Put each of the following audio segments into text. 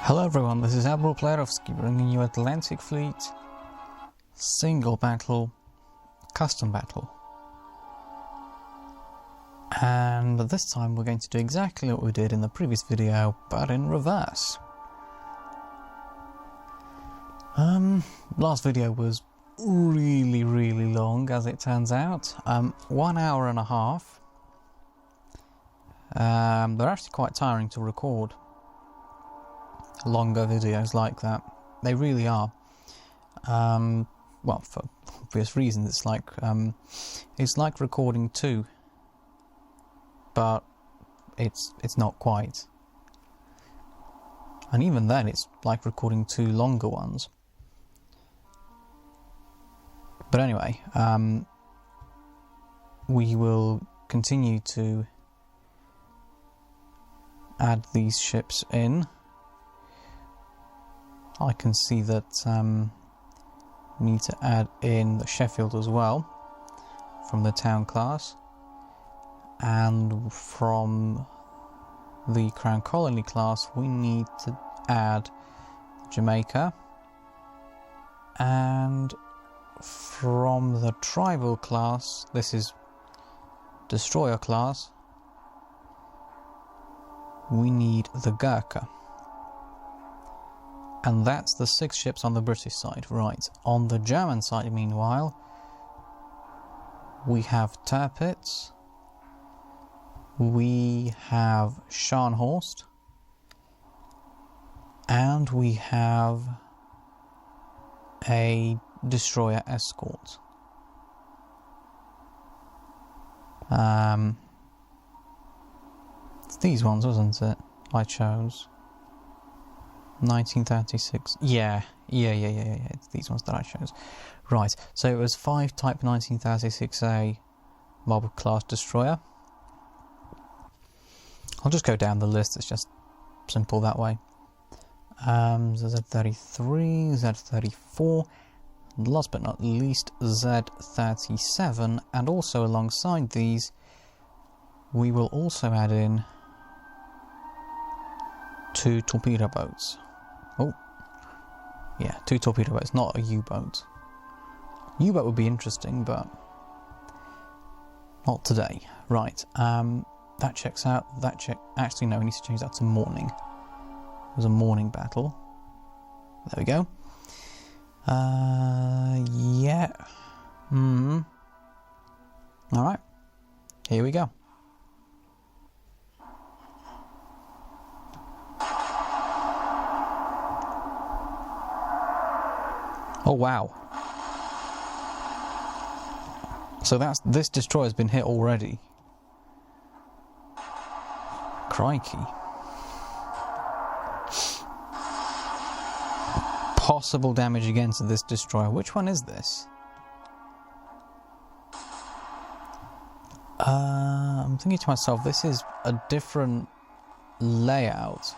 Hello everyone, this is Admiral Playerovski bringing you Atlantic Fleet Single Battle Custom Battle. And this time we're going to do exactly what we did in the previous video, but in reverse. Last video was really long, as it turns out. 1 hour and a half. They're actually quite tiring to record. Longer videos like that, they really are. Well, for obvious reasons, it's like recording two, but it's not quite. And even then, it's like recording two longer ones. But anyway, we will continue to add these ships in. I can see that we need to add in the Sheffield as well from the Town class, and from the Crown Colony class we need to add Jamaica, and from the Tribal class, this is Destroyer class, we need the Gurkha. And that's the 6 ships on the British side. Right, on the German side, meanwhile, we have Tirpitz, we have Scharnhorst, and we have a destroyer escort. It's these ones, wasn't it? I chose 1936. Yeah. It's these ones that I chose. Right. So it was 5 Type 1936A mob class destroyer. I'll just go down the list. It's just simple that way. Z33, Z34, and last but not least Z37. And also alongside these, we will also add in 2 torpedo boats. Oh, yeah, 2 torpedo boats, not a U-boat. U-boat would be interesting, but not today. Right, that checks out. Actually, no, we need to change that to morning. It was a morning battle. There we go. Yeah. Alright, here we go. Oh wow. So this destroyer's been hit already. Crikey. Possible damage again to this destroyer. Which one is this? I'm thinking to myself, this is a different layout.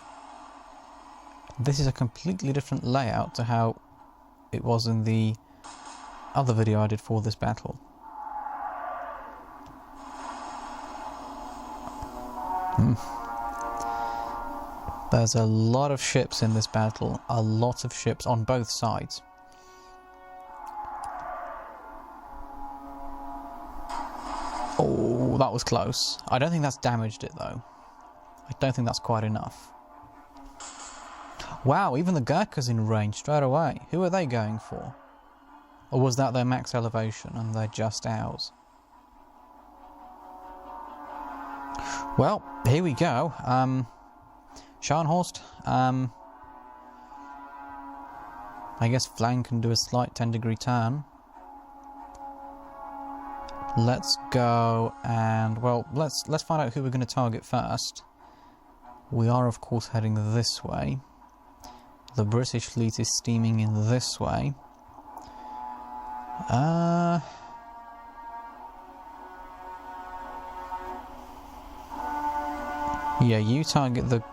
This is a completely different layout to how it was in the other video I did for this battle. There's a lot of ships in this battle, a lot of ships on both sides. Oh, that was close. I don't think that's damaged it though. I don't think that's quite enough. Wow, even the Gurkha's in range straight away. Who are they going for? Or was that their max elevation and they're just ours? Well, here we go. Scharnhorst. I guess flank and do a slight 10-degree turn. Let's go and, well, let's find out who we're going to target first. We are, of course, heading this way. The British fleet is steaming in this way. Yeah, you target the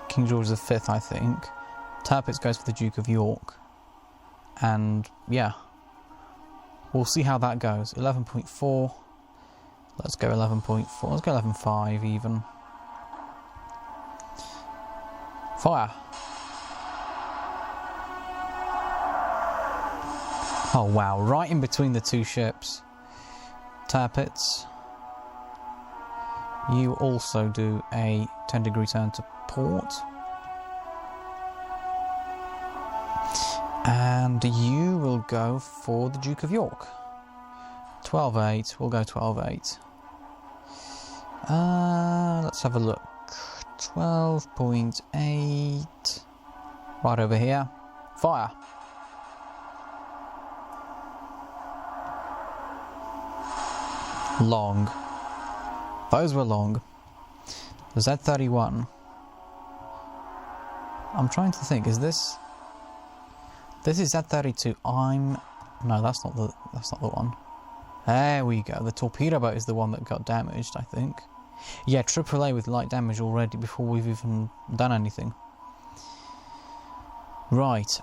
King George V, I think. Tirpitz goes for the Duke of York. And, yeah. We'll see how that goes. 11.4. Let's go 11.4. Let's go 11.5 even. Fire! Oh wow, right in between the two ships. Tirepits. You also do a 10-degree turn to port. And you will go for the Duke of York. 12-8, we'll go 12-8. Let's have a look. 12.8. Right over here. Fire. Long. Those were long. The Z31. I'm trying to think, is this... This is Z32. No, that's not the one. There we go. The torpedo boat is the one that got damaged, I think. Yeah, AAA with light damage already before we've even done anything. Right,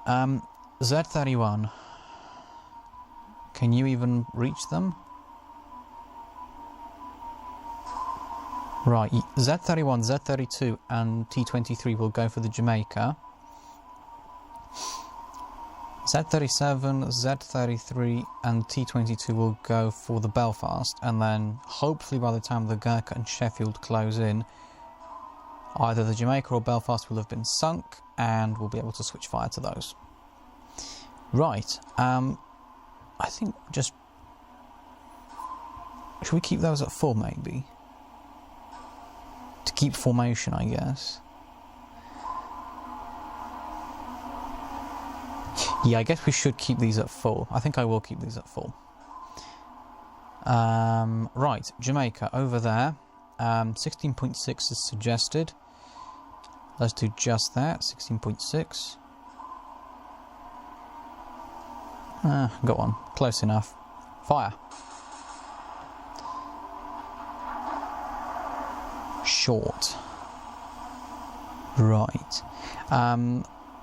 Z31. Can you even reach them? Right, Z31, Z32 and T23 will go for the Jamaica. Z37, Z33 and T22 will go for the Belfast, and then hopefully by the time the Gurkha and Sheffield close in, either the Jamaica or Belfast will have been sunk and we'll be able to switch fire to those. Right, I think just... Should we keep those at full maybe? To keep formation, I guess. Yeah, I guess we should keep these at full. I think I will keep these at full. Right, Jamaica, over there. 16.6 is suggested. Let's do just that, 16.6. Go on, close enough. Fire. Short. Right.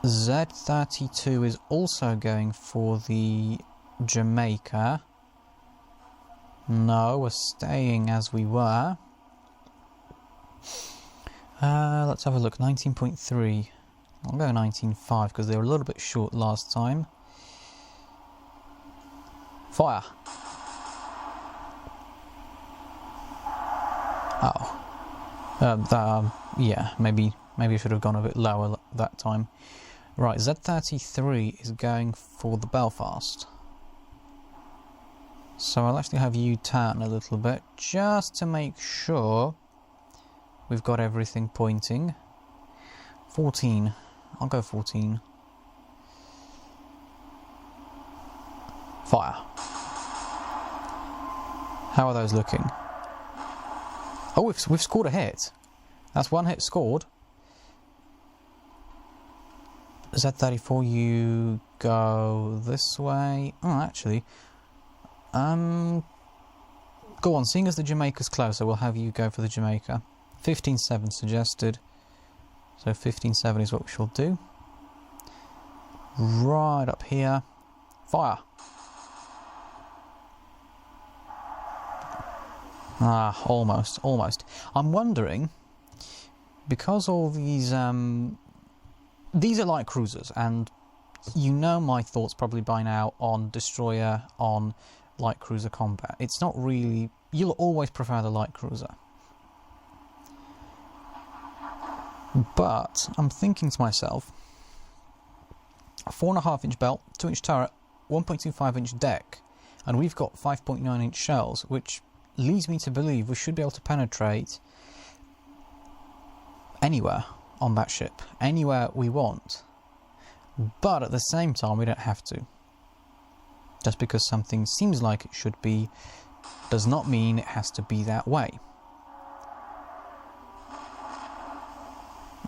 Z32 is also going for the Jamaica. No, we're staying as we were. Let's have a look. 19.3. I'll go 19.5 because they were a little bit short last time. Fire. Oh. Yeah, maybe I should have gone a bit lower that time. Right, Z33 is going for the Belfast. So I'll actually have you turn a little bit, just to make sure we've got everything pointing. 14. I'll go 14. Fire. How are those looking? Oh, we've scored a hit. That's one hit scored. Z34, you go this way. Oh, actually, go on. Seeing as the Jamaica's closer, we'll have you go for the Jamaica. 15.7 suggested. So 15.7 is what we shall do. Right up here. Fire. Ah, almost. I'm wondering, because all these are light cruisers, and you know my thoughts probably by now on destroyer, on light cruiser combat. It's not really... You'll always prefer the light cruiser. But I'm thinking to myself, a 4.5-inch belt, 2-inch turret, 1.25-inch deck, and we've got 5.9-inch shells, which leads me to believe we should be able to penetrate anywhere on that ship, anywhere we want. But at the same time, we don't have to. Just because something seems like it should be, does not mean it has to be that way.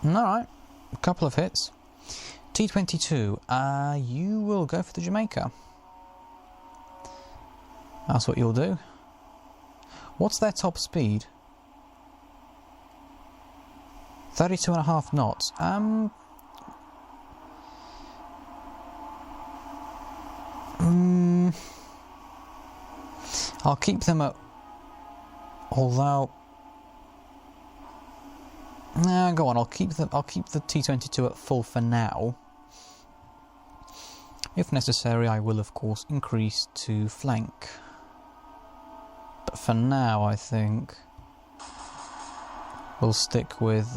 Alright, a couple of hits. T22, you will go for the Jamaica. That's what you'll do. What's their top speed? 32.5 knots. I'll keep them at... Although... Go on, I'll keep the T22 at full for now. If necessary, I will of course increase to flank. But for now, I think we'll stick with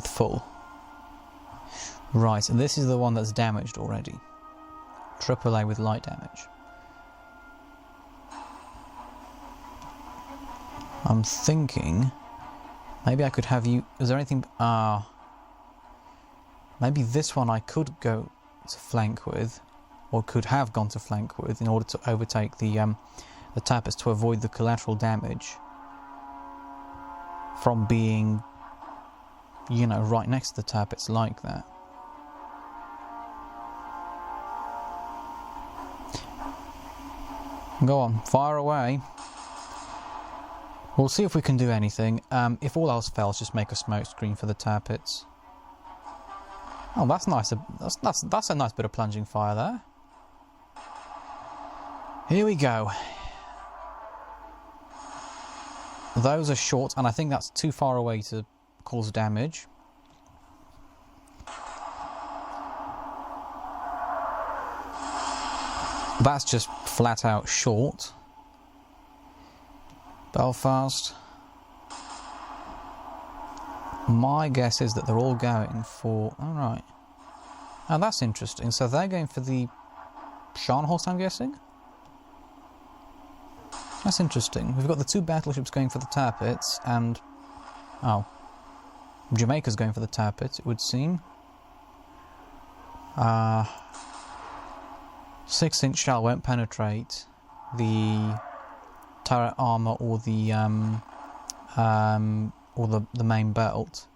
full. Right, and this is the one that's damaged already. AAA with light damage. I'm thinking maybe I could have you. Is there anything? Maybe this one I could go to flank with, or could have gone to flank with, in order to overtake the tappets to avoid the collateral damage from being, you know, right next to the tappets like that. Go on, fire away. We'll see if we can do anything. If all else fails, just make a smoke screen for the tappets. Oh, that's nice. That's a nice bit of plunging fire there. Here we go. Those are short, and I think that's too far away to cause damage. That's just flat out short. Belfast. My guess is that they're all going for... Alright. Oh, that's interesting. So they're going for the Scharnhorst, I'm guessing? That's interesting. We've got the two battleships going for the tappets, and... Oh. Jamaica's going for the tappets, it would seem. 6-inch shell won't penetrate the turret armor or the main belt.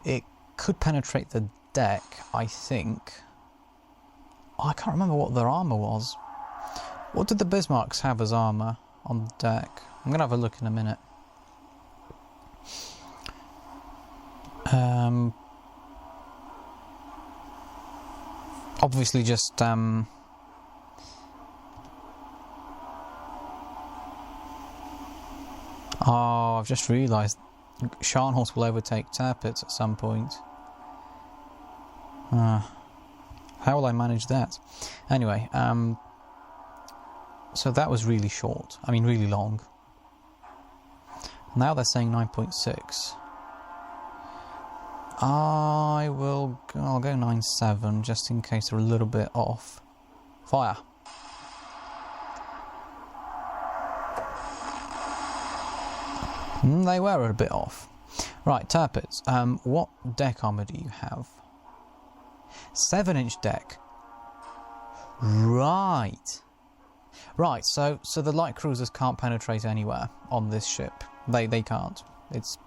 It could penetrate the deck, I think. Oh, I can't remember what their armor was. What did the Bismarcks have as armor on the deck? I'm gonna have a look in a minute. Obviously just oh, I've just realised Scharnhorst will overtake tappets at some point. How will I manage that? Anyway, so that was really short. I mean, really long. Now they're saying 9.6. I'll go 9.7 just in case they're a little bit off. Fire. They were a bit off. Right, tappets. What deck armor do you have? 7-inch deck. Right. Right, so the light cruisers can't penetrate anywhere on this ship. They can't. It's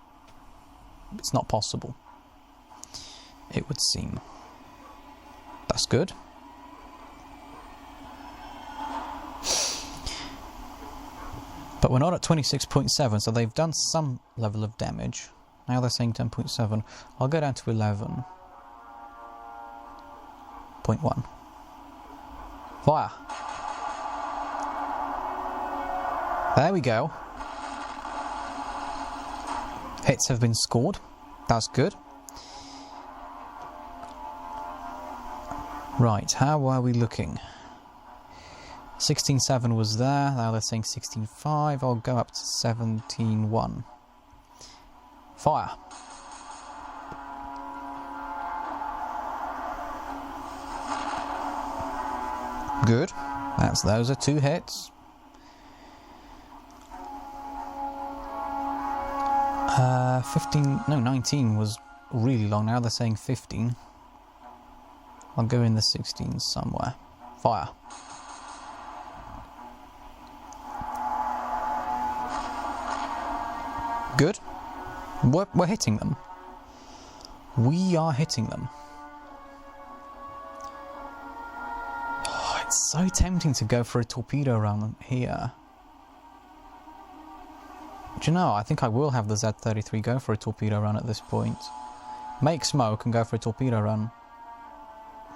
not possible, it would seem. That's good. But we're not at 26.7, so they've done some level of damage. Now they're saying 10.7. I'll go down to 11.1. Fire. There we go. Hits have been scored. That's good. Right, how are we looking? 16.7 was there, now they're saying 16.5. I'll go up to 17.1. Fire. Good. Those are 2 hits. 19 was really long. Now they're saying 15. I'll go in the 16s somewhere. Fire. Good. We're hitting them. We are hitting them. Oh, it's so tempting to go for a torpedo run here. Do you know, I think I will have the Z-33 go for a torpedo run at this point. Make smoke and go for a torpedo run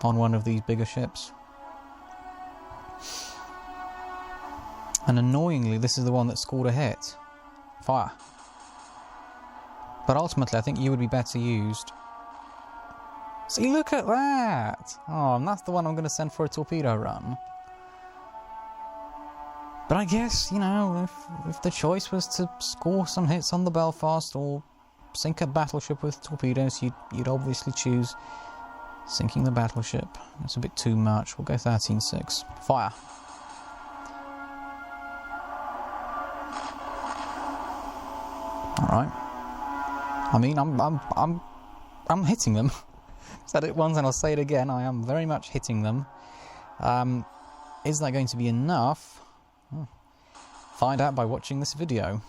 on one of these bigger ships. And annoyingly, this is the one that scored a hit. Fire. But ultimately, I think you would be better used See, look at that! Oh, and that's the one I'm going to send for a torpedo run. But I guess, you know, if the choice was to score some hits on the Belfast or sink a battleship with torpedoes, you'd obviously choose sinking the battleship. It's a bit too much. We'll go 13-6. Fire. All right. I mean, I'm hitting them. Said it once and I'll say it again. I am very much hitting them. Is that going to be enough? Find out by watching this video.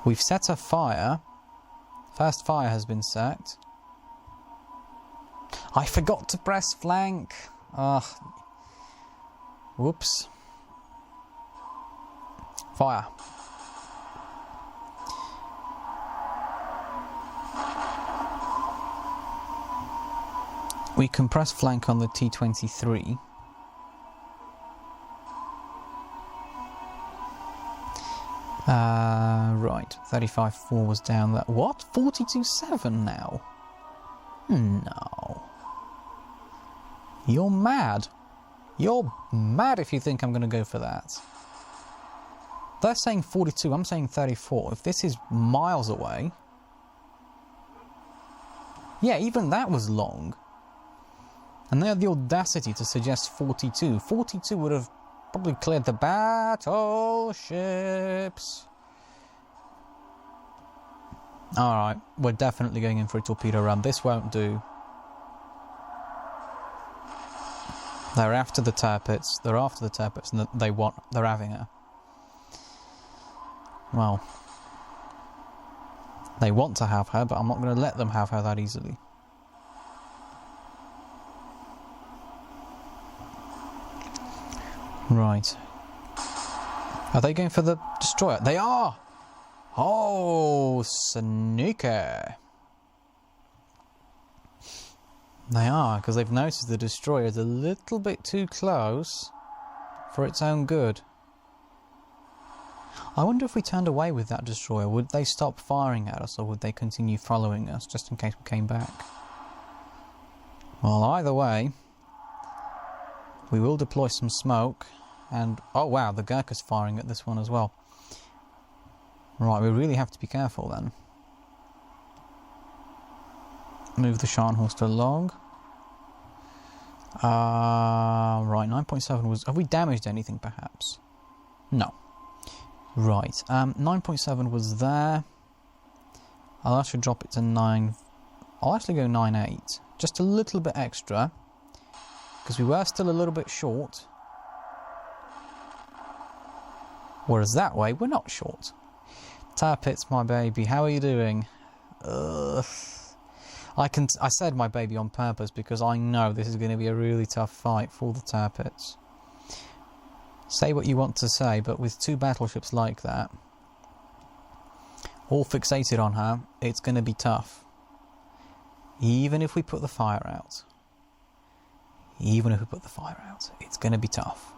We've set a fire. First fire has been set. I forgot to press flank. Whoops. Fire. We can press flank on the T-23. Right, 35-4 was down that. What? 42-7 now? No. You're mad. You're mad if you think I'm going to go for that. They're saying 42, I'm saying 34. If this is miles away... Yeah, even that was long. And they had the audacity to suggest 42. 42 would have probably cleared the battleships. Alright, we're definitely going in for a torpedo run. This won't do. They're after the Tirpitz. They're after the Tirpitz and they're having her. Well, they want to have her, but I'm not going to let them have her that easily. Right. Are they going for the destroyer? They are! Oh, sneaky. They are, because they've noticed the destroyer is a little bit too close for its own good. I wonder if we turned away with that destroyer, would they stop firing at us or would they continue following us just in case we came back? Well, either way, we will deploy some smoke and... Oh wow, the Gurkha's firing at this one as well. Right, we really have to be careful then. Move the Scharnhorst along. Right, 9.7 was... Have we damaged anything perhaps? No. Right, 9.7 was there. I'll actually drop it to 9... I'll actually go 9.8. Just a little bit extra. Because we were still a little bit short. Whereas that way, we're not short. Tirpitz, my baby, how are you doing? I said my baby on purpose because I know this is going to be a really tough fight for the Tirpitz. Say what you want to say, but with two battleships like that, all fixated on her, it's going to be tough. Even if we put the fire out. Even if we put the fire out, it's going to be tough.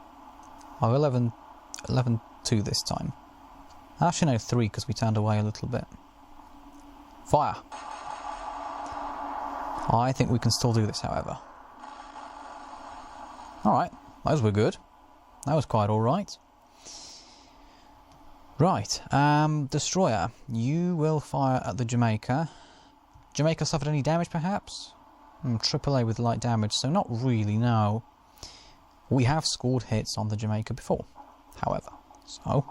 Oh, 11-2 this time. Actually, no, 3 because we turned away a little bit. Fire! I think we can still do this, however. Alright, those were good. That was quite alright. Right, Destroyer, you will fire at the Jamaica. Jamaica suffered any damage, perhaps? AAA with light damage, so not really, no. We have scored hits on the Jamaica before, however. So,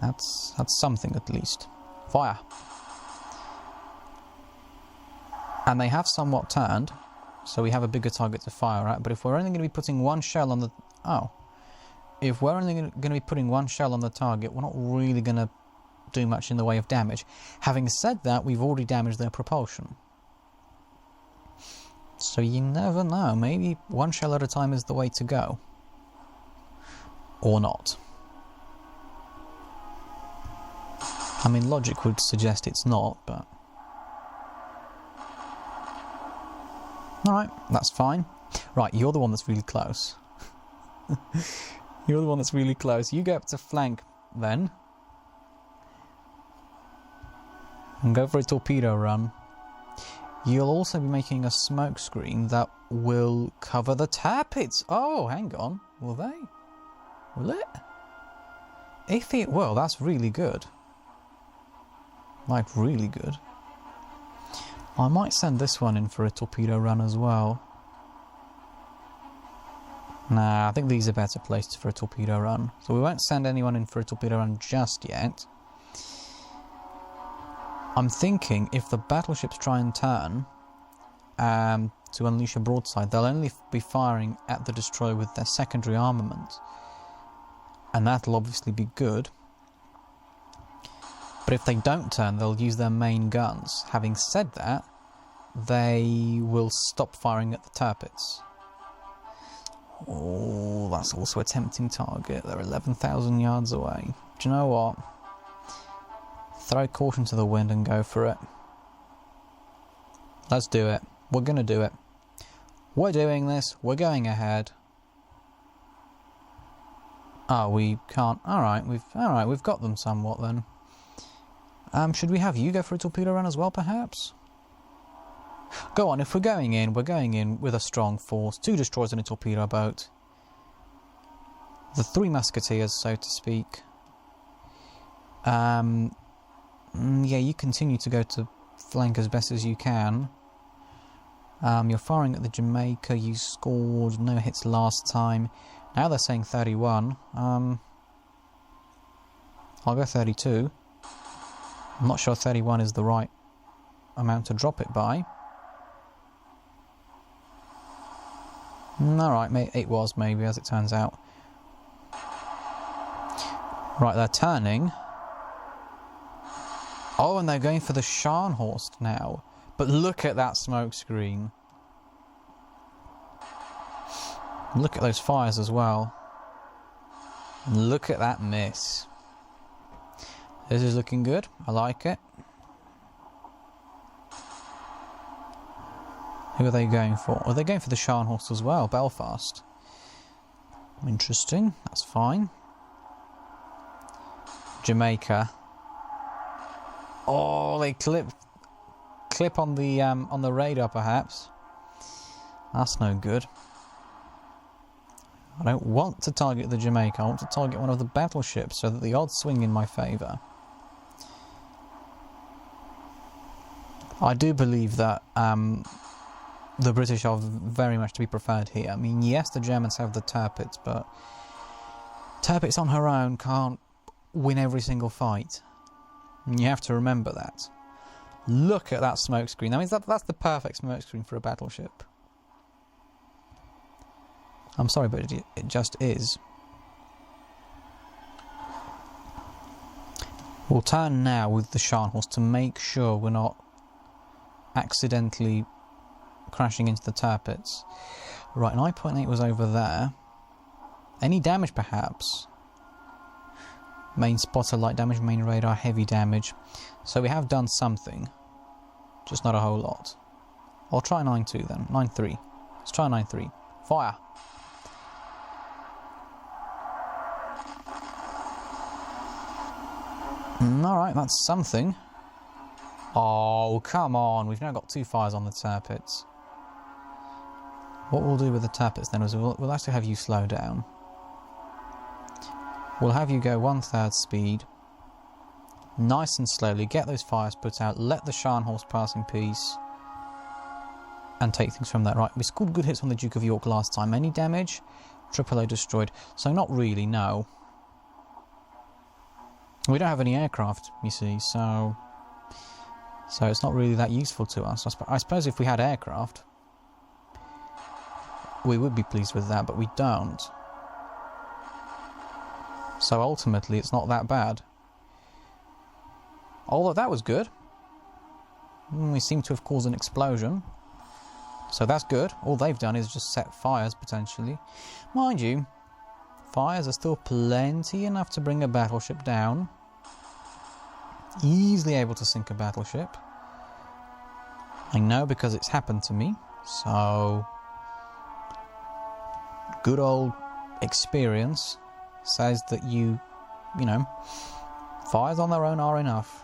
that's something at least. Fire. And they have somewhat turned, so we have a bigger target to fire at, but if we're only going to be putting one shell on the... Oh. If we're only going to be putting one shell on the target, we're not really going to do much in the way of damage. Having said that, we've already damaged their propulsion. So you never know, maybe one shell at a time is the way to go. Or not. I mean, logic would suggest it's not, but... Alright, that's fine. Right, you're the one that's really close. You're the one that's really close. You go up to flank, then. And go for a torpedo run. You'll also be making a smoke screen that will cover the tar pits. Oh, hang on. Will they? Will it? If it will, that's really good. Like, really good. I might send this one in for a torpedo run as well. Nah, I think these are better placed for a torpedo run. So we won't send anyone in for a torpedo run just yet. I'm thinking if the battleships try and turn to unleash a broadside, they'll only be firing at the destroyer with their secondary armament. And that'll obviously be good. But if they don't turn, they'll use their main guns. Having said that, they will stop firing at the turpits. Oh, that's also a tempting target. They're 11,000 yards away. Do you know what? Throw caution to the wind and go for it. Let's do it. We're going to do it. We're doing this. We're going ahead. Oh, we can't. Alright, we've got them somewhat then. Should we have you go for a torpedo run as well, perhaps? Go on, if we're going in with a strong force. 2 destroyers and a torpedo boat. The 3 musketeers, so to speak. Yeah, you continue to go to flank as best as you can. You're firing at the Jamaica. You scored no hits last time. Now they're saying 31. I'll go 32. I'm not sure 31 is the right amount to drop it by. Alright, it was maybe, as it turns out. Right, they're turning. Oh, and they're going for the Scharnhorst now. But look at that smoke screen. Look at those fires as well. And look at that miss. This is looking good. I like it. Who are they going for? Oh, they're going for the Scharnhorst as well. Belfast. Interesting. That's fine. Jamaica. Oh, they clip on the radar, perhaps. That's no good. I don't want to target the Jamaica. I want to target one of the battleships so that the odds swing in my favour. I do believe that the British are very much to be preferred here. I mean, yes, the Germans have the Tirpitz, but Tirpitz on her own can't win every single fight. And you have to remember that. Look at that smokescreen. That means that's the perfect smokescreen for a battleship. I'm sorry, but it just is. We'll turn now with the Scharnhorst to make sure we're not accidentally crashing into the Tirpitz. Right, 9.8 was over there. Any damage, perhaps? Main spotter, light damage, main radar, heavy damage. So we have done something. Just not a whole lot. I'll try 9.2 then. 9.3. Let's try 9.3. Fire! Alright, that's something. Oh, come on. We've now got 2 fires on the Tirpitz. What we'll do with the Tirpitz then is we'll actually have you slow down. We'll have you go 1/3 speed. Nice and slowly. Get those fires put out. Let the Scharnhorst pass in peace. And take things from there. Right, we scored good hits on the Duke of York last time. Any damage? Triple O destroyed. So not really, no. We don't have any aircraft, you see, so it's not really that useful to us. I suppose if we had aircraft, we would be pleased with that, but we don't. So ultimately, it's not that bad. Although that was good. We seem to have caused an explosion. So that's good. All they've done is just set fires, potentially. Mind you, fires are still plenty enough to bring a battleship down. Easily able to sink a battleship. I know because it's happened to me. So, good old experience says that you know, fires on their own are enough.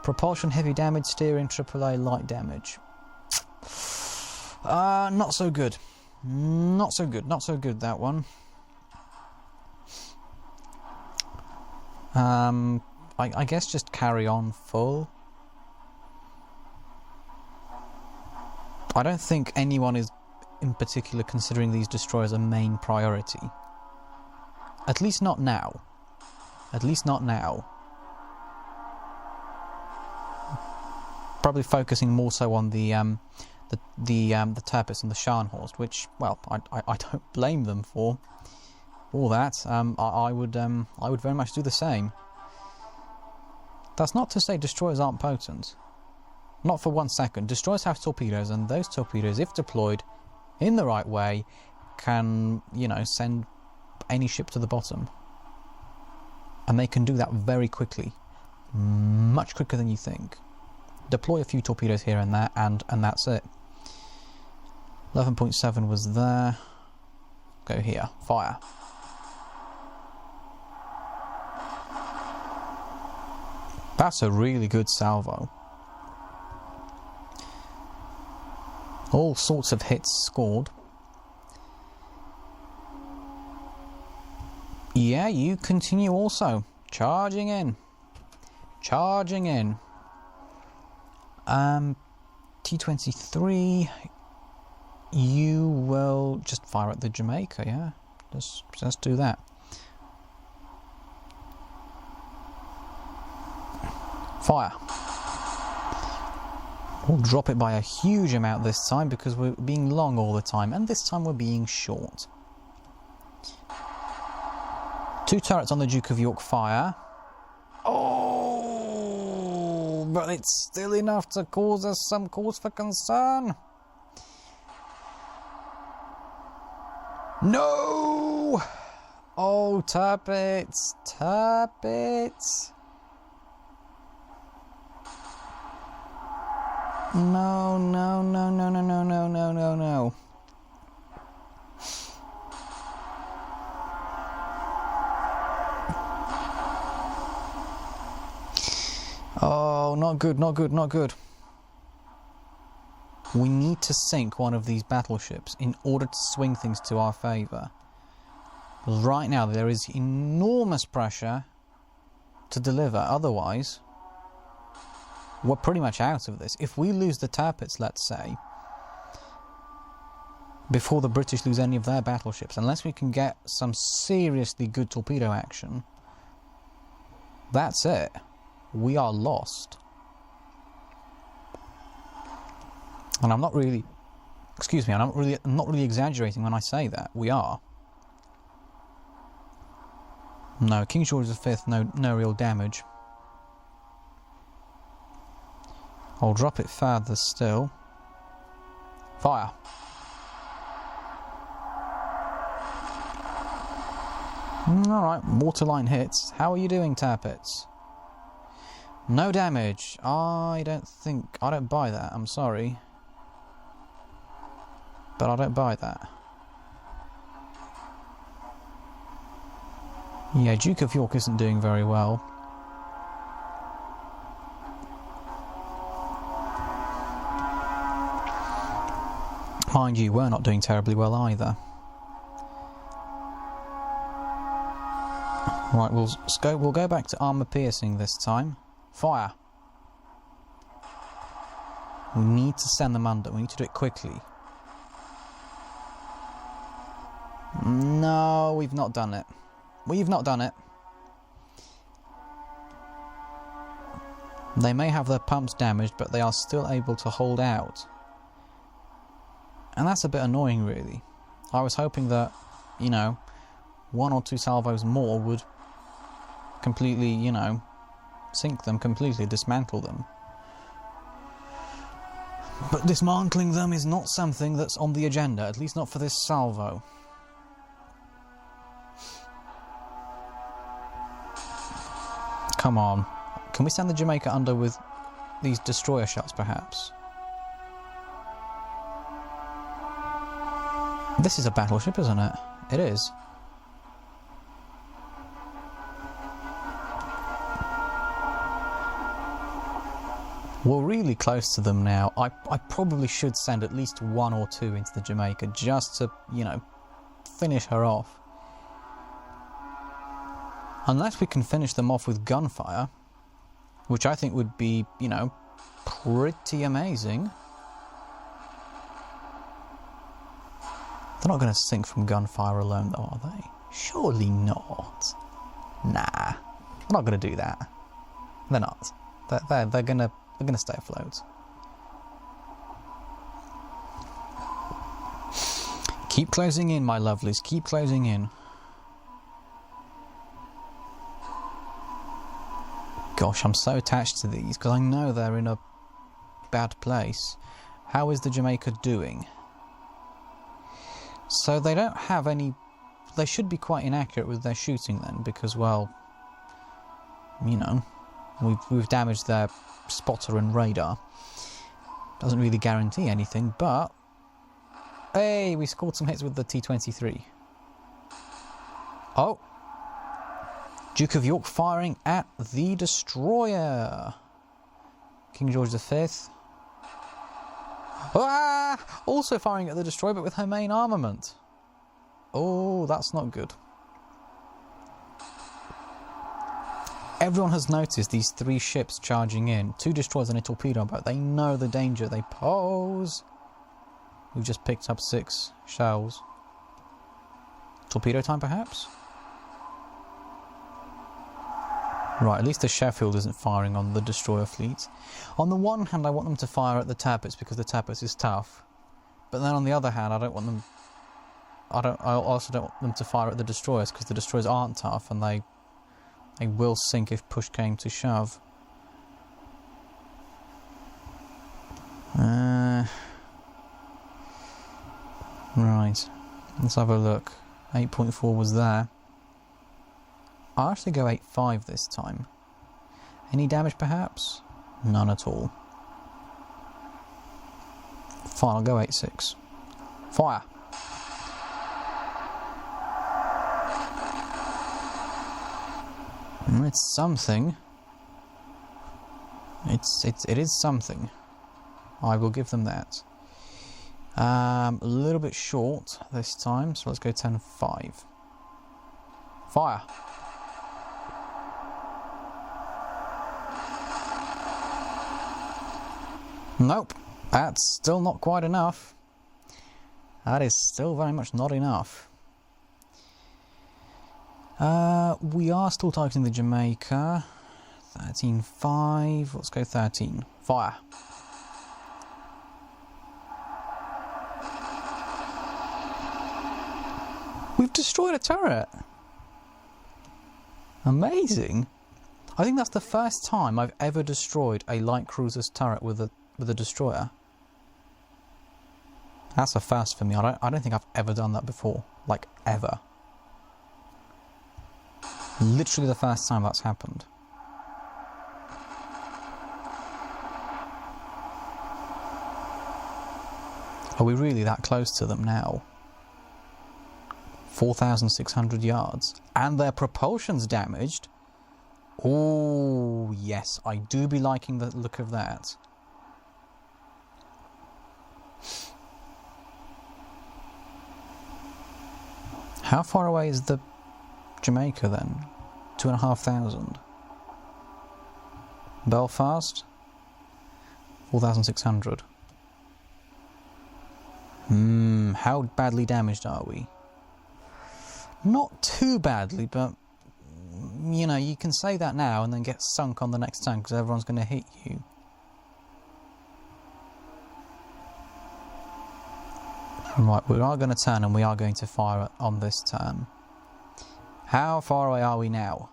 Propulsion, heavy damage, steering, AAA, light damage. Not so good. Not so good, not so good, that one. I guess just carry on full. I don't think anyone is in particular considering these destroyers a main priority. At least not now. At least not now. Probably focusing more so on the Tirpitz and the Scharnhorst, which, well, I don't blame them for all that. I would very much do the same. That's not to say destroyers aren't potent. Not for 1 second. Destroyers have torpedoes, and those torpedoes, if deployed in the right way, can, you know, send any ship to the bottom. And they can do that very quickly. Much quicker than you think. Deploy a few torpedoes here and there, and that's it. 11.7 was there. Go here. Fire. That's a really good salvo. All sorts of hits scored. Yeah, you continue also. Charging in. Charging in. T-23, you will just fire at the Jamaica, yeah? Just do that. Fire. We'll drop it by a huge amount this time because we're being long all the time, and this time we're being short. 2 turrets on the Duke of York fire. Oh, but it's still enough to cause us some cause for concern. No! Oh, Tirpitz, Tirpitz. No, no, no, no, no, no, no, no, no, no. Oh, not good, not good, not good. We need to sink one of these battleships in order to swing things to our favour. Right now there is enormous pressure to deliver, otherwise we're pretty much out of this. If we lose the Tirpitz, let's say, before the British lose any of their battleships, unless we can get some seriously good torpedo action, that's it. We are lost. And I'm not really, excuse me, I'm not really exaggerating when I say that. We are. No, King George V, no real damage. I'll drop it further still. Fire. Alright, waterline hits. How are you doing, Tirpitz? No damage. I don't buy that, I'm sorry. But I don't buy that. Yeah, Duke of York isn't doing very well. Mind you, we're not doing terribly well either. Right, we'll go back to armour piercing this time. Fire. We need to send them under. We need to do it quickly. No, we've not done it. We've not done it. They may have their pumps damaged, but they are still able to hold out. And that's a bit annoying, really. I was hoping that, you know, 1 or 2 salvos more would completely, you know, sink them completely, dismantle them. But dismantling them is not something that's on the agenda, at least not for this salvo. Come on. Can we send the Jamaica under with these destroyer shots, perhaps? This is a battleship, isn't it? It is. We're really close to them now. I probably should send at least 1 or 2 into the Jamaica just to, you know, finish her off. Unless we can finish them off with gunfire, which I think would be, you know, pretty amazing. They're not going to sink from gunfire alone, though, are they? Surely not. Nah, they're not going to do that. They're not. They're going to stay afloat. Keep closing in, my lovelies. Keep closing in. Gosh, I'm so attached to these because I know they're in a bad place. How is the Jamaica doing? So they don't have any... They should be quite inaccurate with their shooting then, because, well, you know, we've damaged their spotter and radar. Doesn't really guarantee anything, but... Hey, we scored some hits with the T-23. Oh! Duke of York firing at the destroyer. King George V. Ah! Also firing at the destroyer, but with her main armament. Oh, that's not good. Everyone has noticed these 3 ships charging in. 2 destroyers and a torpedo boat. They know the danger they pose. We've just picked up 6 shells. Torpedo time, perhaps? Right, at least the Sheffield isn't firing on the destroyer fleet. On the one hand, I want them to fire at the Tappets because the Tappets is tough. But then on the other hand, I also don't want them to fire at the destroyers because the destroyers aren't tough and they will sink if push came to shove. Right, let's have a look. 8.4 was there. I'll actually go 8.5 this time. Any damage perhaps? None at all. Fine, I'll go 8.6. Fire! It's something. It is something. I will give them that. A little bit short this time, so let's go 10.5. Fire! Nope, that's still not quite enough. That is still very much not enough. We are still targeting the Jamaica. 13.5, let's go 13. Fire. We've destroyed a turret. Amazing. I think that's the first time I've ever destroyed a light cruiser's turret with a destroyer. That's a first for me. I don't think I've ever done that before. Like, ever. Literally the first time that's happened. Are we really that close to them now? 4,600 yards. And their propulsion's damaged. Oh, yes. I do be liking the look of that. How far away is the Jamaica then? 2,500. Belfast? 4,600. How badly damaged are we? Not too badly, but you know, you can say that now and then get sunk on the next turn because everyone's going to hit you. Right, we are going to turn and we are going to fire on this turn. How far away are we now?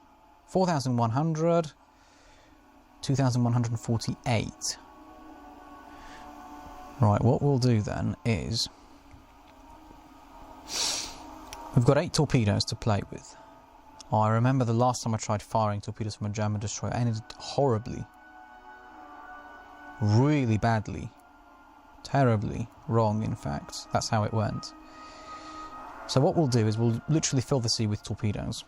4,100, 2,148. Right, what we'll do then is... We've got 8 torpedoes to play with. Oh, I remember the last time I tried firing torpedoes from a German destroyer. It ended horribly. Really badly. Terribly wrong, in fact. That's how it went. So what we'll do is we'll literally fill the sea with torpedoes.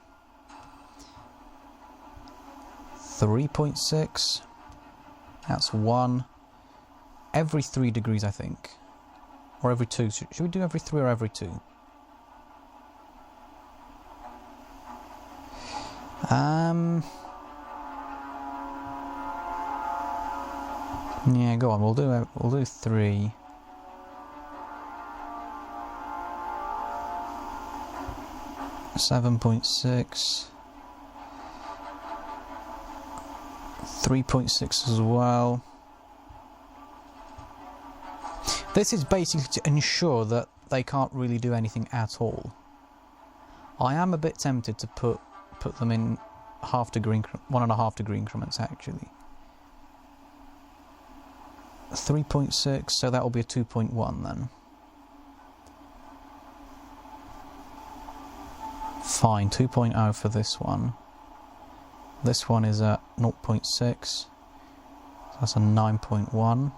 3.6. That's 1. Every 3 degrees, I think. Or every 2. Should we do every 3 or every 2? Yeah, go on. We'll do 3. $7.6, 3.6 as well. This is basically to ensure that they can't really do anything at all. I am a bit tempted to put them in 1.5 degree increments actually. 3.6, so that will be a 2.1 then. Fine, 2.0 for this one. This one is at 0.6, so that's a 9.1.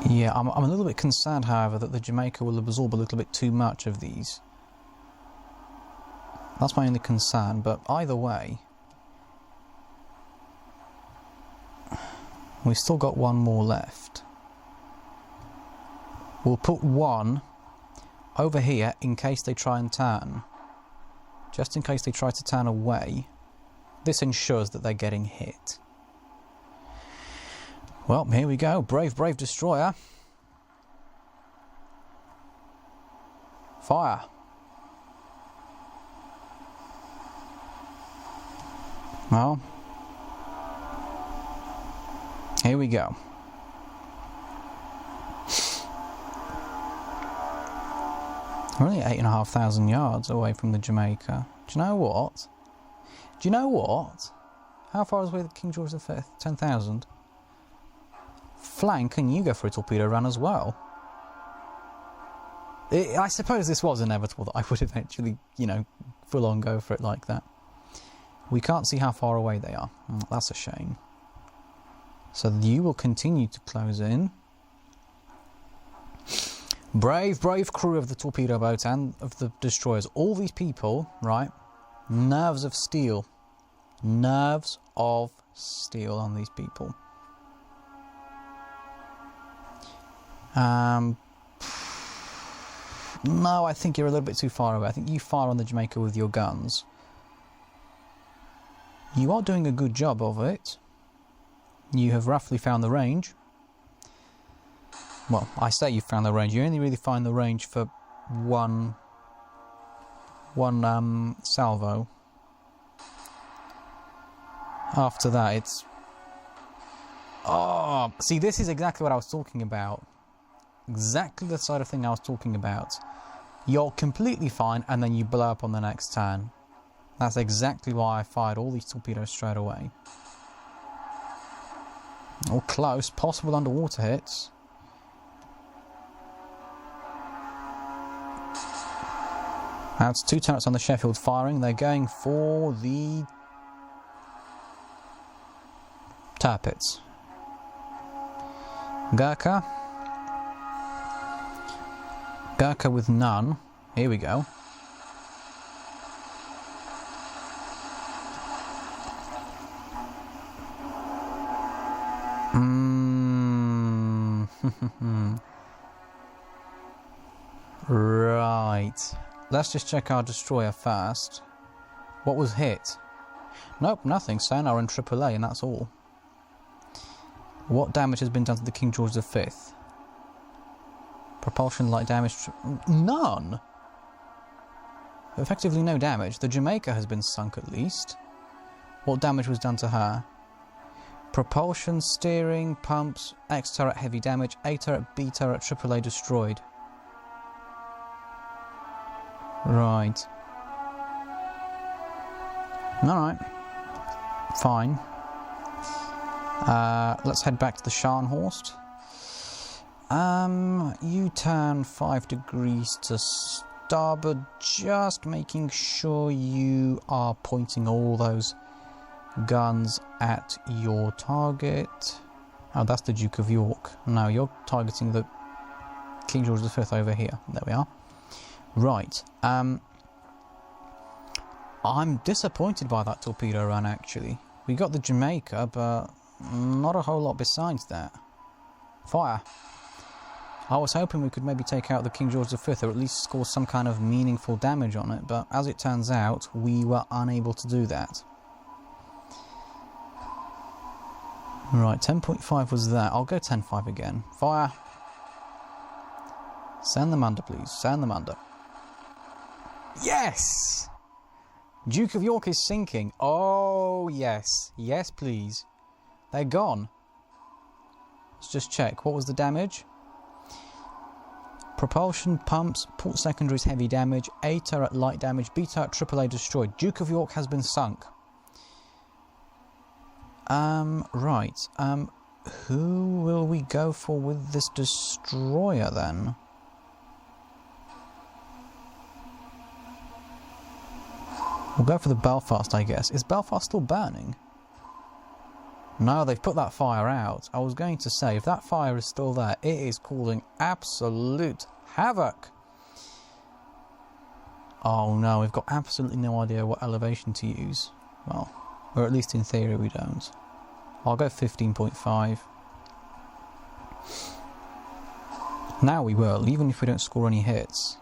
Yeah, I'm a little bit concerned, however, that the Jamaica will absorb a little bit too much of these. That's my only concern, but either way, we've still got one more left. We'll put one over here in case they try and turn. Just in case they try to turn away. This ensures that they're getting hit. Well, here we go. Brave, brave destroyer. Fire. Well, here we go. We're only 8,500 yards away from the Jamaica. Do you know what? Do you know what? How far is away the King George V? 10,000. Flank, and you go for a torpedo run as well. I suppose this was inevitable that I would eventually, you know, full on go for it like that. We can't see how far away they are. That's a shame. So you will continue to close in. Brave, brave crew of the torpedo boats and of the destroyers. All these people, right? Nerves of steel. Nerves of steel on these people. No, I think you're a little bit too far away. I think you fire on the Jamaica with your guns. You are doing a good job of it. You have roughly found the range. Well, I say you've found the range. You only really find the range for one salvo. After that, it's... Oh, see, this is exactly what I was talking about. Exactly the sort of thing I was talking about. You're completely fine, and then you blow up on the next turn. That's exactly why I fired all these torpedoes straight away. All close, possible underwater hits. That's 2 turrets on the Sheffield firing. They're going for the turrets. Gurkha. Gurkha with none. Here we go. Right. Let's just check our destroyer first. What was hit? Nope, nothing. Sonar and AAA, and that's all. What damage has been done to the King George V? Propulsion light damage... None! Effectively no damage. The Jamaica has been sunk at least. What damage was done to her? Propulsion, steering, pumps, X turret heavy damage, A turret, B turret, AAA destroyed. Right. Alright. Fine. Let's head back to the Scharnhorst. You turn 5 degrees to starboard, just making sure you are pointing all those guns at your target. Oh, that's the Duke of York. No, you're targeting the King George V over here. There we are. Right. I'm disappointed by that torpedo run, actually. We got the Jamaica, but not a whole lot besides that. Fire. I was hoping we could maybe take out the King George V, or at least score some kind of meaningful damage on it, but as it turns out, we were unable to do that. Right, 10.5 was that. I'll go 10.5 again. Fire. Send them under, please. Send them under. Yes! Duke of York is sinking. Oh, yes. Yes, please. They're gone. Let's just check. What was the damage? Propulsion, pumps, port secondaries, heavy damage. A turret, light damage. B turret, AAA destroyed. Duke of York has been sunk. Right. Who will we go for with this destroyer, then? We'll go for the Belfast, I guess. Is Belfast still burning? No, they've put that fire out. I was going to say, if that fire is still there, it is causing absolute havoc. Oh no, we've got absolutely no idea what elevation to use. Well, or at least in theory we don't. I'll go 15.5. Now we will, even if we don't score any hits.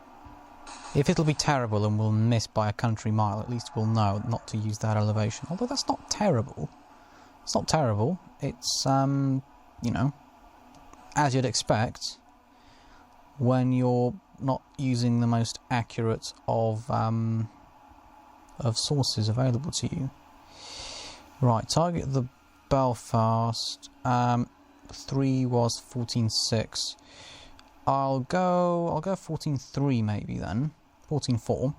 If it'll be terrible and we'll miss by a country mile, at least we'll know not to use that elevation. Although that's not terrible. It's not terrible. It's, you know, as you'd expect when you're not using the most accurate of sources available to you. Right, target the Belfast. 3 was 14.6. I'll go 14.3 maybe then. 14.4.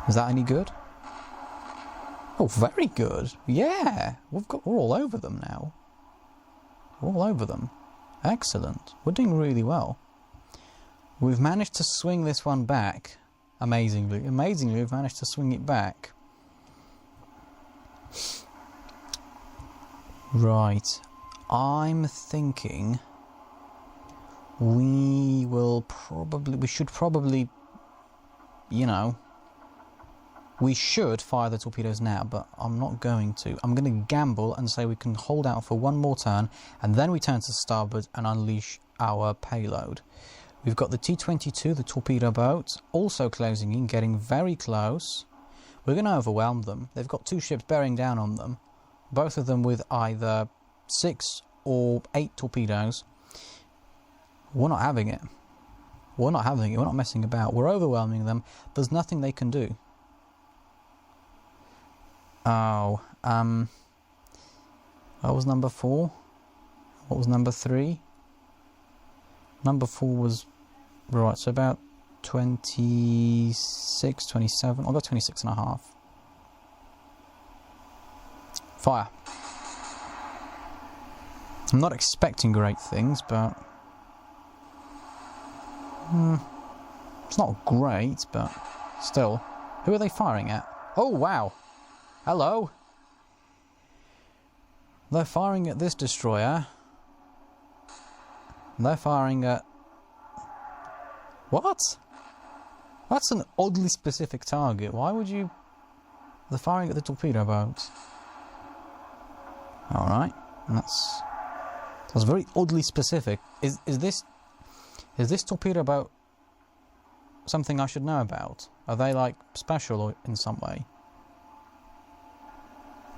Is that any good? Oh, very good. Yeah, we're all over them now. We're all over them. Excellent. We're doing really well. We've managed to swing this one back. Amazingly. Amazingly, we've managed to swing it back. Right. I'm thinking we should probably, you know, we should fire the torpedoes now, but I'm not going to. I'm going to gamble and say we can hold out for one more turn, and then we turn to starboard and unleash our payload. We've got the T-22, the torpedo boat, also closing in, getting very close. We're going to overwhelm them. They've got 2 ships bearing down on them, both of them with either 6 or 8 torpedoes. We're not having it. We're not having it. We're not messing about. We're overwhelming them. There's nothing they can do. Oh, what was number 4? What was number 3? Number 4 was, right, so about 26, 27. I'll go 26.5. Fire. I'm not expecting great things, but it's not great, but still. Who are they firing at? Oh, wow. Hello. They're firing at this destroyer. They're firing at... What? That's an oddly specific target. Why would you... They're firing at the torpedo boat. Alright. That's very oddly specific. Is this torpedo boat something I should know about? Are they, like, special or in some way?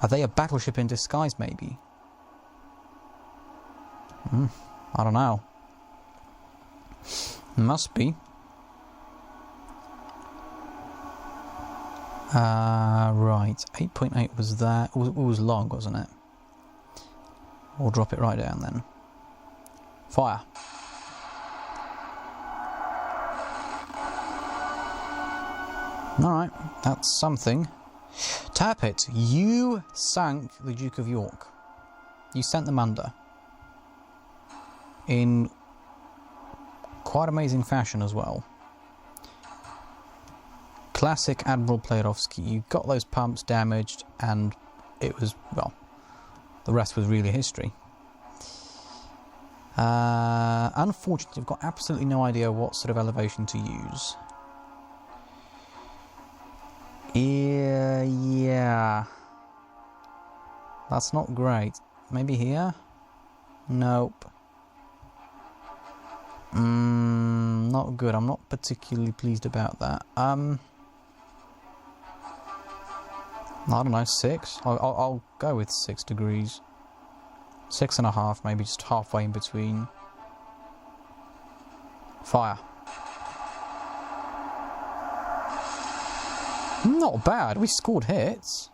Are they a battleship in disguise, maybe? I don't know. Must be. Right. 8.8 was that. It was long, wasn't it? We'll drop it right down then. Fire. Alright, that's something. Tirpitz, you sank the Duke of York. You sent them under. In quite amazing fashion as well. Classic Admiral Playerovski. You got those pumps damaged and it was, well, the rest was really history. Unfortunately, I've got absolutely no idea what sort of elevation to use. Yeah. That's not great. Maybe here? Nope. Not good. I'm not particularly pleased about that. I don't know, 6? I'll go with 6 degrees. 6.5, maybe, just halfway in between. Fire. Not bad. We scored hits.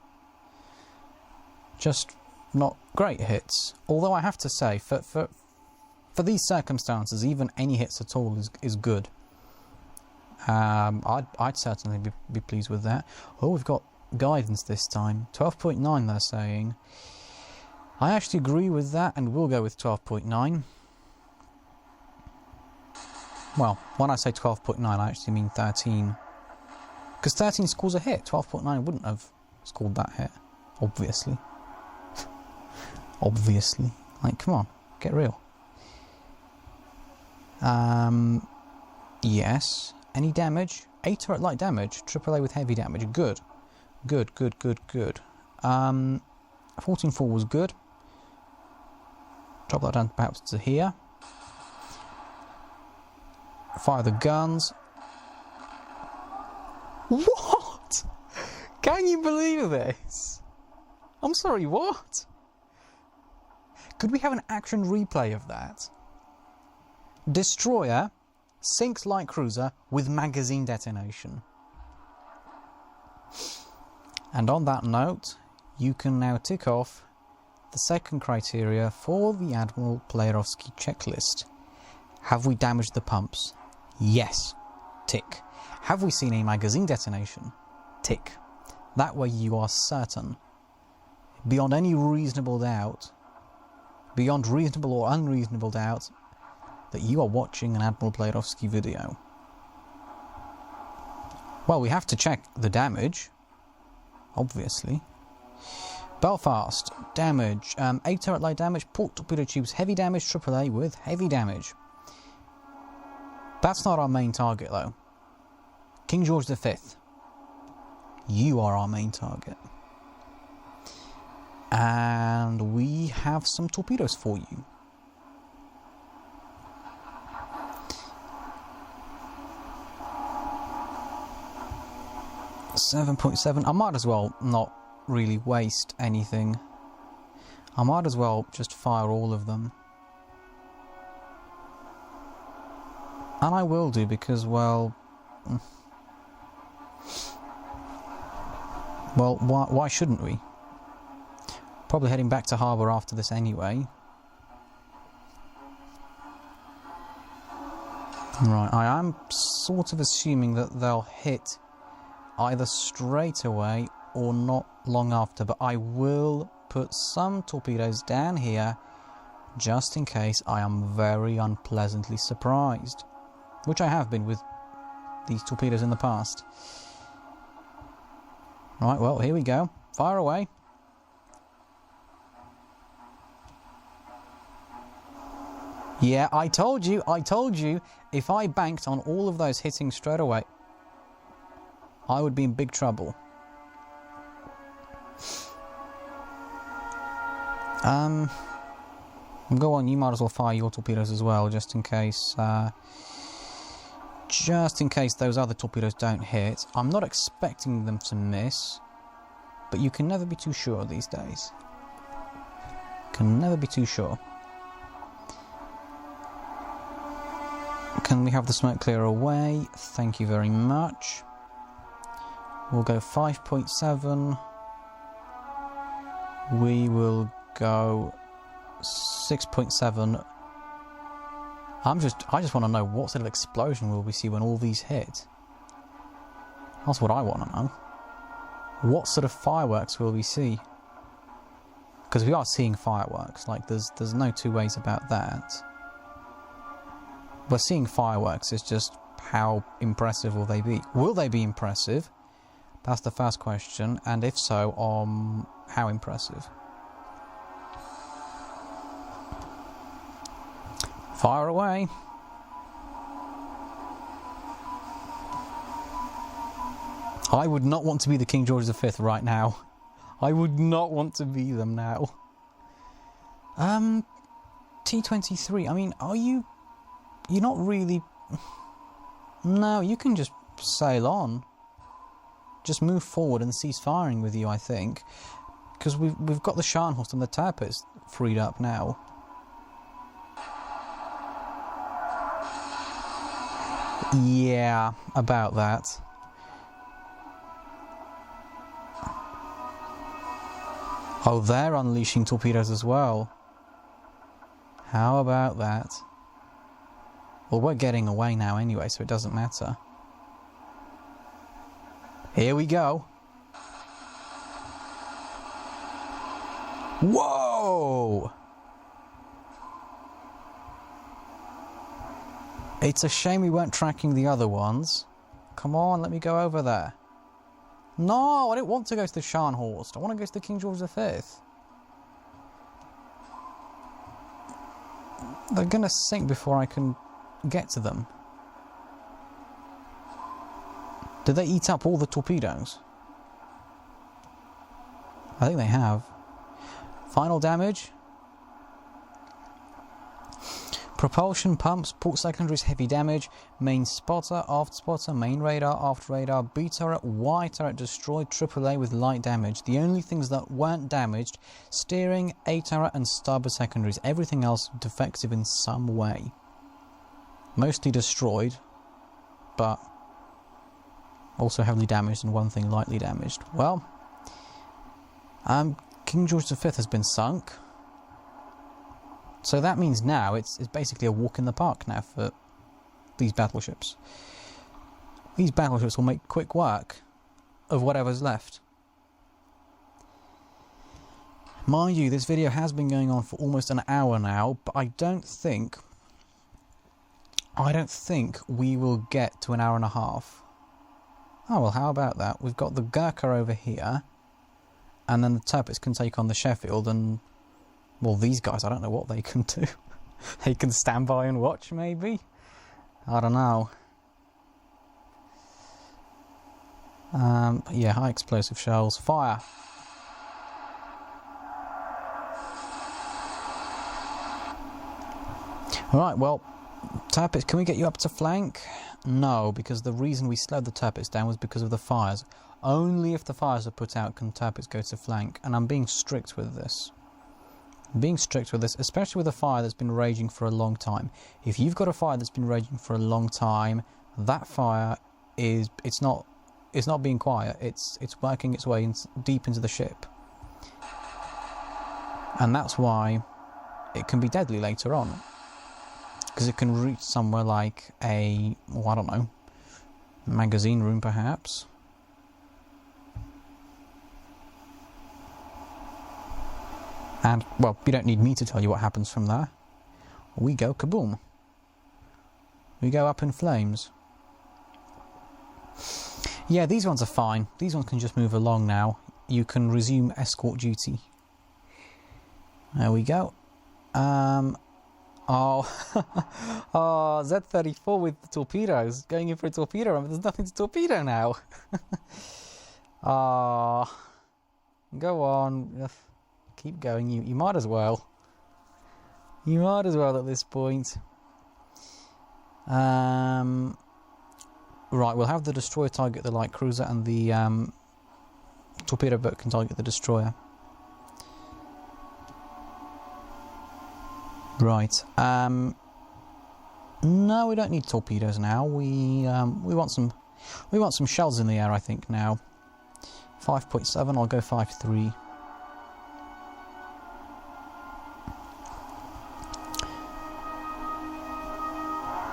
Just not great hits. Although I have to say, for these circumstances, even any hits at all is good. I'd certainly be pleased with that. Oh, we've got guidance this time. 12.9, they're saying. I actually agree with that, and we'll go with 12.9. Well, when I say 12.9, I actually mean 13. Because 13 scores a hit. 12.9 wouldn't have scored that hit. Obviously. Obviously. Like, come on. Get real. Yes. Any damage? 8 turret light damage. AAA with heavy damage. Good. Good, good, good, good. 14.4 was good. Drop that down perhaps to here. Fire the guns. What? Can you believe this? I'm sorry, what? Could we have an action replay of that? Destroyer sinks light cruiser with magazine detonation. And on that note, you can now tick off the second criteria for the Admiral Playerovski checklist. Have we damaged the pumps? Yes. Tick. Have we seen a magazine detonation? Tick. That way you are certain, beyond any reasonable doubt, beyond reasonable or unreasonable doubt, that you are watching an Admiral Playerovski video. Well, we have to check the damage, obviously. Belfast, damage, 8 turret light damage, port torpedo tubes, heavy damage, AAA with heavy damage. That's not our main target though. King George V, you are our main target. And we have some torpedoes for you. .7. I might as well not really waste anything. I might as well just fire all of them. And I will do because, well, why shouldn't we? Probably heading back to harbour after this anyway. Right, I am sort of assuming that they'll hit either straight away or not long after, but I will put some torpedoes down here just in case I am very unpleasantly surprised, which I have been with these torpedoes in the past. Right, well, here we go. Fire away. Yeah, I told you, if I banked on all of those hitting straight away, I would be in big trouble. Go on, you might as well fire your torpedoes as well, just in case those other torpedoes don't hit. I'm not expecting them to miss, but you can never be too sure these days. Can never be too sure. Can we have the smoke clear away? Thank you very much. We'll go 5.7. We will go 6.7. I just want to know what sort of explosion will we see when all these hit. That's what I want to know. What sort of fireworks will we see? Because we are seeing fireworks. Like there's no two ways about that. We're seeing fireworks. It's just how impressive will they be? Will they be impressive? That's the first question. And if so, how impressive? Fire away. I would not want to be the King George V right now. I would not want to be them now. T-23, I mean, are you... You're not really... No, you can just sail on. Just move forward and cease firing with you, I think. Because we've got the Scharnhorst and the Tirpitz freed up now. Yeah, about that. Oh, they're unleashing torpedoes as well. How about that? Well, we're getting away now anyway, so it doesn't matter. Here we go. Whoa! It's a shame we weren't tracking the other ones. Come on, let me go over there. No, I don't want to go to the Scharnhorst. I want to go to the King George V. They're going to sink before I can get to them. Did they eat up all the torpedoes? I think they have. Final damage. Propulsion, pumps, port secondaries, heavy damage. Main spotter, aft spotter, main radar, aft radar, B turret, Y turret destroyed, AAA with light damage. The only things that weren't damaged, steering, A turret and starboard secondaries. Everything else defective in some way. Mostly destroyed, but also heavily damaged, and one thing lightly damaged. Well, King George V has been sunk. So that means now it's basically a walk in the park now for these battleships. These battleships will make quick work of whatever's left. Mind you, this video has been going on for almost an hour now, but I don't think we will get to an hour and a half. Oh well, how about that? We've got the Gurkha over here, and then the Tirpitz can take on the Sheffield, and well, these guys, I don't know what they can do. They can stand by and watch, maybe? I don't know. Yeah, high explosive shells. Fire! Alright, well, Tirpitz, can we get you up to flank? No, because the reason we slowed the Tirpitz down was because of the fires. Only if the fires are put out can Tirpitz go to flank, and I'm being strict with this. Being strict with this, especially with a fire that's been raging for a long time. If you've got a fire that's been raging for a long time, that fire is it's not being quiet. It's working its way deep into the ship, and that's why it can be deadly later on, because it can reach somewhere like a, well, I don't know, magazine room perhaps. And, well, you don't need me to tell you what happens from there. We go kaboom. We go up in flames. Yeah, these ones are fine. These ones can just move along now. You can resume escort duty. There we go. Oh, oh, Z-34 with the torpedoes. Going in for a torpedo run, but there's nothing to torpedo now. Ah, go on. Keep going, you might as well. You might as well at this point. Right, we'll have the destroyer target the light cruiser, and the torpedo boat can target the destroyer. Right. No, we don't need torpedoes now. We want some shells in the air, I think now. 5.7. I'll go 5.3.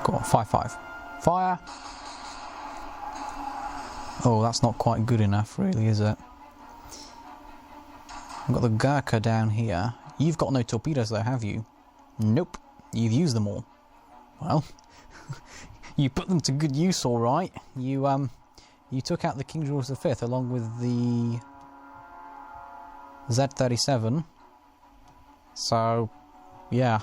Go on, 5.5. Fire! Oh, that's not quite good enough, really, is it? I've got the Gurkha down here. You've got no torpedoes, though, have you? Nope. You've used them all. Well, you put them to good use, all right. You took out the King George V along with the Z-37. So, yeah.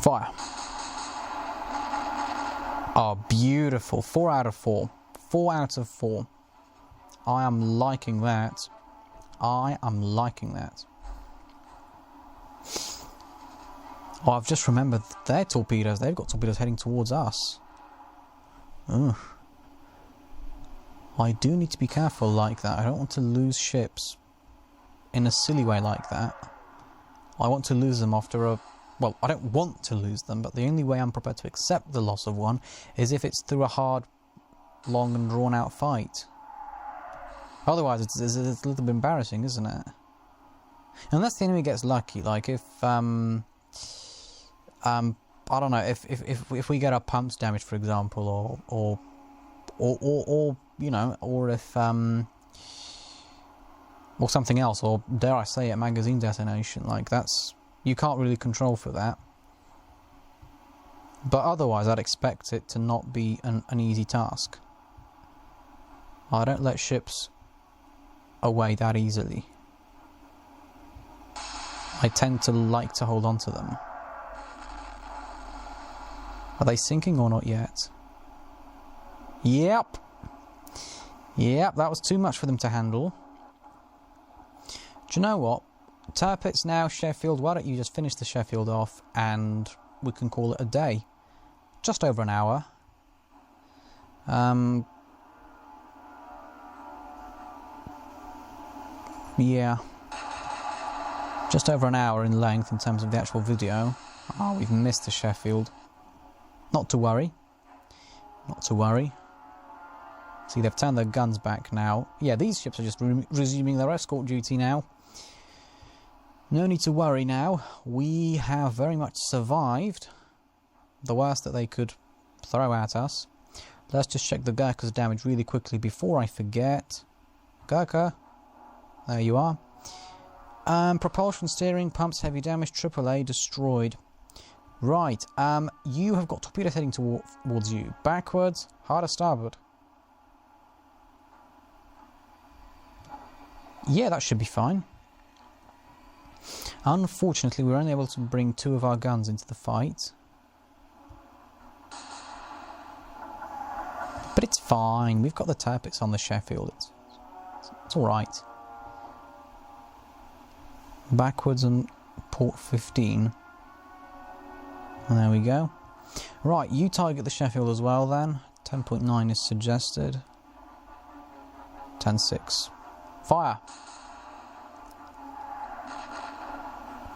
Fire. Oh, beautiful. 4 out of 4. 4 out of 4. I am liking that. I am liking that. Oh, I've just remembered their torpedoes. They've got torpedoes heading towards us. Ugh. I do need to be careful like that. I don't want to lose ships in a silly way like that. I want to lose them after a... Well, I don't want to lose them, but the only way I'm prepared to accept the loss of one is if it's through a hard, long and drawn-out fight. Otherwise, it's a little bit embarrassing, isn't it? Unless the enemy gets lucky, like if... I don't know, if we get our pumps damaged, for example, or you know, or if or something else, or dare I say it, magazine detonation, like that's, you can't really control for that. But otherwise, I'd expect it to not be an easy task. I don't let ships away that easily. I tend to like to hold on to them. Are they sinking or not yet? Yep. Yep, that was too much for them to handle. Do you know what? Tirpitz now, Sheffield, why don't you just finish the Sheffield off and we can call it a day. Just over an hour. Yeah. Just over an hour in length in terms of the actual video. Oh, we've missed the Sheffield. Not to worry. Not to worry. See, they've turned their guns back now. Yeah, these ships are just resuming their escort duty now. No need to worry now. We have very much survived the worst that they could throw at us. Let's just check the Gurkha's damage really quickly before I forget. Gurkha. There you are. Propulsion, steering, pumps, heavy damage, AAA destroyed. Right, you have got torpedoes heading towards you. Backwards, harder starboard. Yeah, that should be fine. Unfortunately, we were only able to bring 2 of our guns into the fight. But it's fine, we've got the Tirpitz on the Sheffield. It's alright. Backwards and port 15. And there we go. Right, you target the Sheffield as well then. 10.9 is suggested. 10.6. Fire!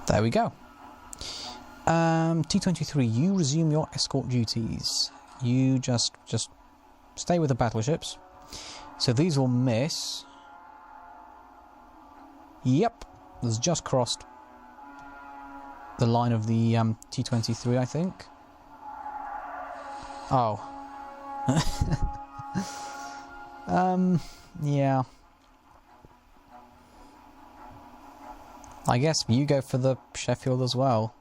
There we go. T-23, you resume your escort duties. You just stay with the battleships. So these will miss. Yep, there's just crossed the line of the T-23, I think. Oh. Yeah. I guess you go for the Sheffield as well.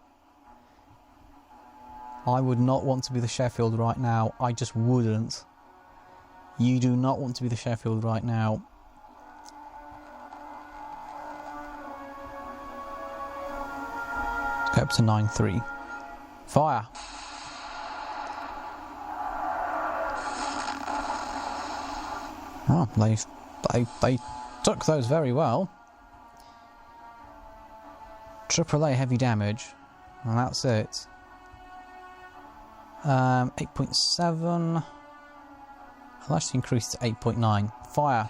I would not want to be the Sheffield right now. I just wouldn't. You do not want to be the Sheffield right now. Let's go up to 9.3. Fire! Oh, they took those very well. AAA heavy damage, and that's it. 8.7. I'll actually increase to 8.9. Fire,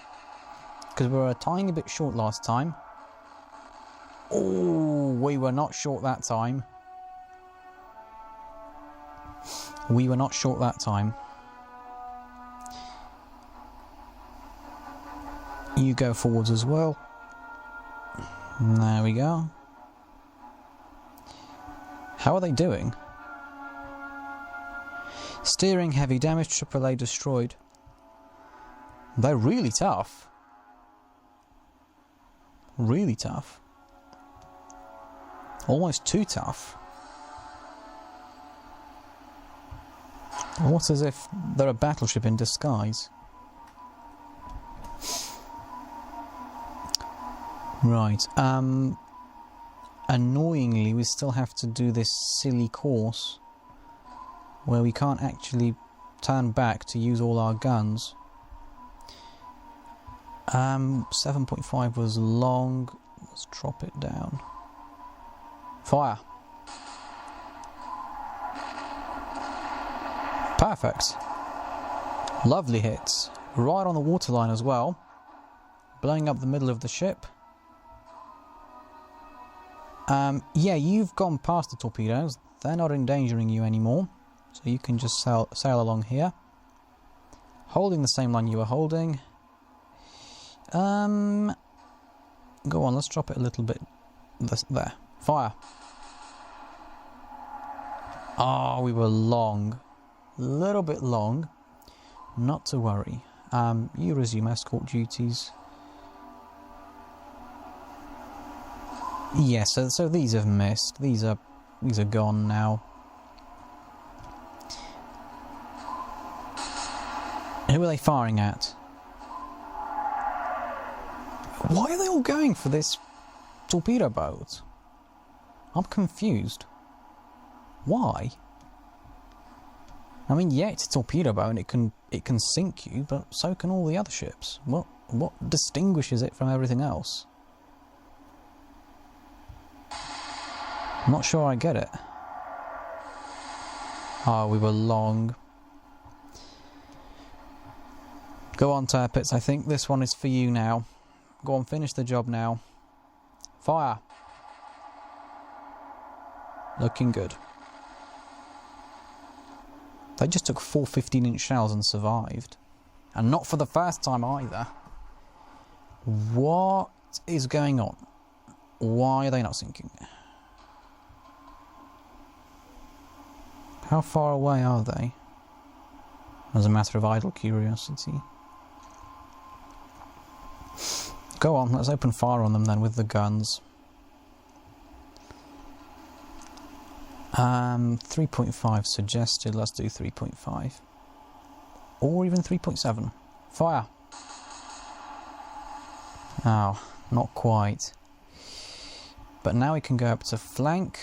because we were a tiny bit short last time. Oh, we were not short that time. We were not short that time. You go forwards as well. There we go. How are they doing? Steering, heavy damage, AAA destroyed. They're really tough. Really tough. Almost too tough. Almost as if they're a battleship in disguise. Right, annoyingly, we still have to do this silly course where we can't actually turn back to use all our guns. 7.5 was long. Let's drop it down. Fire. Perfect. Lovely hits. Right on the waterline as well. Blowing up the middle of the ship. Yeah, you've gone past the torpedoes. They're not endangering you anymore. So you can just sail along here. Holding the same line you were holding. Go on, let's drop it a little bit. There. Fire. Oh, we were long. A little bit long. Not to worry. You resume escort duties. Yes, so these have missed. These are gone now. Who are they firing at? Why are they all going for this torpedo boat? I'm confused. Why? I mean, yeah, it's a torpedo boat and it can sink you, but so can all the other ships. What distinguishes it from everything else? I'm not sure I get it. Oh, we were long. Go on, Tirpitz, I think this one is for you now. Go on, finish the job now. Fire. Looking good. They just took 4 15-inch shells and survived. And not for the first time either. What is going on? Why are they not sinking? How far away are they? As a matter of idle curiosity. Go on, let's open fire on them then with the guns. 3.5 suggested, let's do 3.5. Or even 3.7. Fire! Oh, not quite. But now we can go up to flank,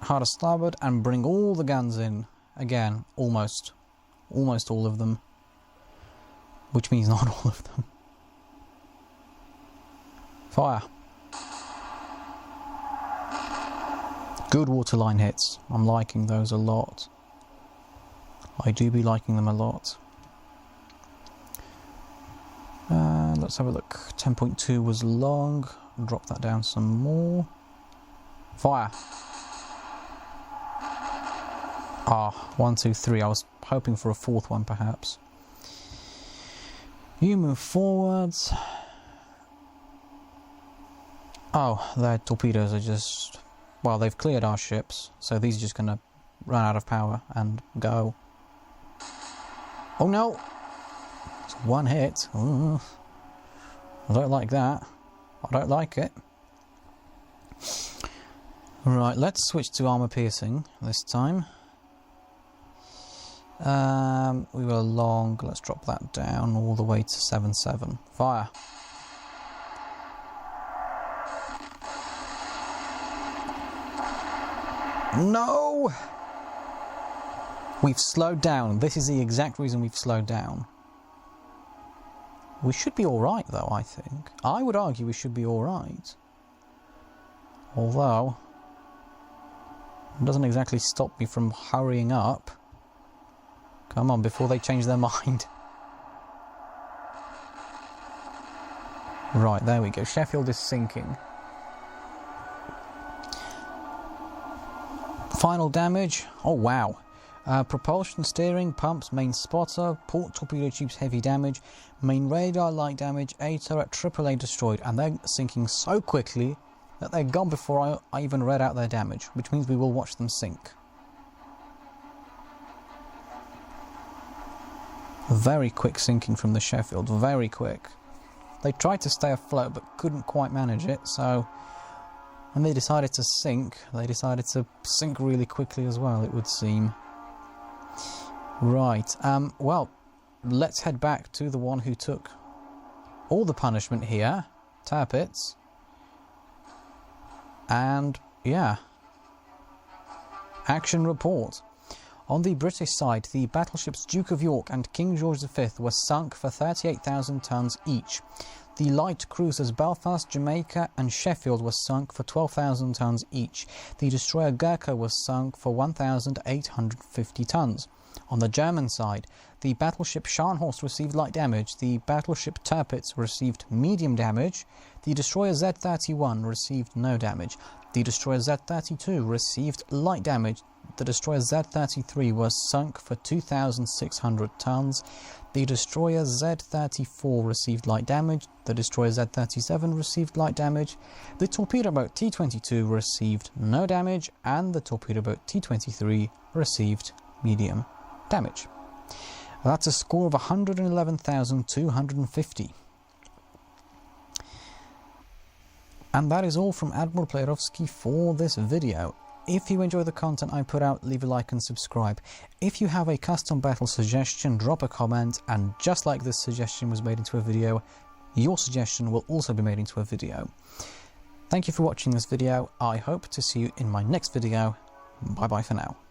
hard to starboard, and bring all the guns in. Again, almost all of them. Which means not all of them. Fire! Good waterline hits. I'm liking those a lot. I do be liking them a lot. Let's have a look. 10.2 was long. Drop that down some more. Fire! Ah, 1, 2, 3. I was hoping for a fourth one, perhaps. You move forwards. Oh, their torpedoes are just... Well, they've cleared our ships, so these are just going to run out of power and go. Oh no! It's one hit. Ooh. I don't like that. I don't like it. Right, let's switch to armour piercing this time. We were long. Let's drop that down all the way to 7.7. Fire! No! We've slowed down. This is the exact reason we've slowed down. We should be alright though, I think. I would argue we should be alright. Although, it doesn't exactly stop me from hurrying up. Come on, before they change their mind. Right, there we go. Sheffield is sinking. Final damage. Oh wow. Propulsion, steering, pumps, main spotter, port torpedo tubes heavy damage, main radar light damage, A turret AAA destroyed, and they're sinking so quickly that they're gone before I even read out their damage, which means we will watch them sink. Very quick sinking from the Sheffield, very quick. They tried to stay afloat but couldn't quite manage it, so when they decided to sink really quickly as well, it would seem. Right, well, let's head back to the one who took all the punishment here, Tirpitz. And yeah, action report. On the British side, the battleships Duke of York and King George V were sunk for 38,000 tons each. The light cruisers Belfast, Jamaica and Sheffield were sunk for 12,000 tons each. The destroyer Gurkha was sunk for 1,850 tons. On the German side, the battleship Scharnhorst received light damage, the battleship Tirpitz received medium damage, the destroyer Z-31 received no damage, the destroyer Z-32 received light damage, the destroyer Z-33 was sunk for 2,600 tons, the destroyer Z-34 received light damage, the destroyer Z-37 received light damage, the torpedo boat T-22 received no damage, and the torpedo boat T-23 received medium damage. That's a score of 111,250. And that is all from Admiral Playerovski for this video. If you enjoy the content I put out, leave a like and subscribe. If you have a custom battle suggestion, drop a comment, and just like this suggestion was made into a video, your suggestion will also be made into a video. Thank you for watching this video. I hope to see you in my next video. Bye bye for now.